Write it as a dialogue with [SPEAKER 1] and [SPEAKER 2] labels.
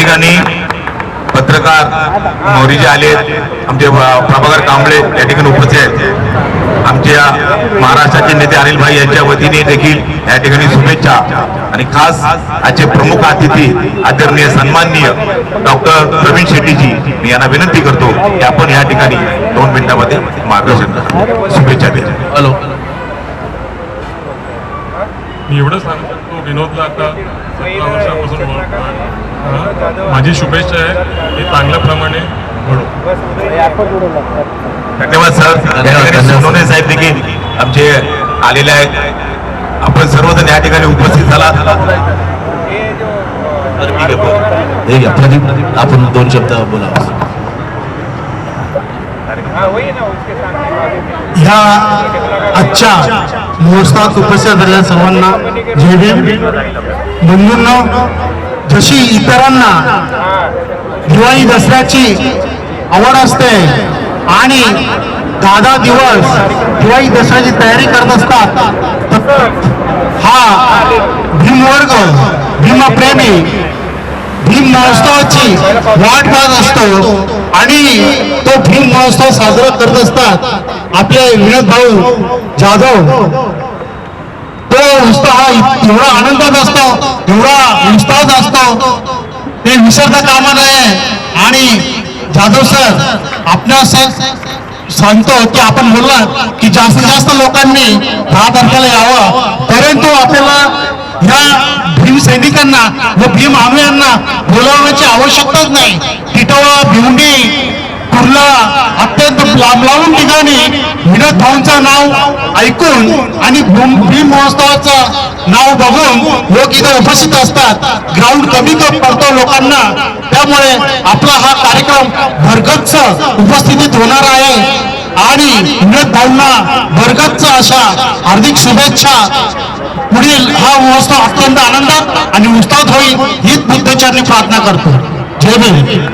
[SPEAKER 1] ठिकाणी पत्रकार मोरीजे आले, आमचे प्रभाकर कांबळे या ठिकाणी उपस्थित आहेत। आमच्या महाराष्ट्राचे नेते अनिल भाई यांच्या वतीने देखील या ठिकाणी शुभेच्छा आणि खास आजचे प्रमुख अतिथी आदरणीय सन्माननीय डॉक्टर प्रवीण शेट्टीजी मी यांना विनंती करतो की आपण या ठिकाणी 2 मिनिटांमध्ये मार्गदर्शन करा। शुभेच्छा द्या।
[SPEAKER 2] हॅलो,
[SPEAKER 3] मी एवढं सांगू शकतो, विनोदला आता 17 वर्षापासून ओळखतो। माझी शुभेच्छा आहे की चांगल्याप्रमाणे घडो।
[SPEAKER 1] धन्यवाद सर। सोनवणे साहेब देखील आमचे आलेले आहेत। आपण सर्वजण या ठिकाणी उपस्थित झाला।
[SPEAKER 2] प्रदीप आपण 2 शब्द बोला।
[SPEAKER 4] ह्या आजच्या महोत्सवात उपस्थित झालेल्या सर्वांना जय भीम। बंधूंनो, जशी इतरांना दिवाळी दसऱ्याची आवड असते आणि 10 दिवस दिवाळी दसऱ्याची तयारी करत असतात, हा भीमवर्ग भीमप्रेमी भीम महोत्सवाची वाट पाहत असतो आणि तो भीम महोत्सव साजरा करत असतात। आपले विनोद भाऊ जाधव तो उत्साह एवढा आनंदात असतो, एवढा उत्साहात असतो, ते विसरता कामा नये। आणि जाधव सर, आपल्या सांगतो की आपण बोललात की जास्तीत जास्त लोकांनी 10 तारखेला यावं, परंतु आपल्याला ह्या भीम सैनिकांना व भीम आंदोलनांना बोलावण्याची आवश्यकताच नाही। टिटोळा, भिवंडी, कुर्ला अत्यंत लांब ठिकाणी विनोद भाऊंचं नाव ऐकून आणि भीम महोत्सवाचं नाव बघून लोक इथे उपस्थित असतात। ग्राउंड कमी पडतो लोकांना, त्यामुळे आपला हा कार्यक्रम भरगच्च उपस्थितीत होणार आहे आणि विनोद भाऊंना भरगच्च अशा हार्दिक शुभेच्छा। पुढील हा महोत्सव अत्यंत आनंदात आणि उत्साहात होईल हीच बुद्धचरणी प्रार्थना करतो। जय भीम।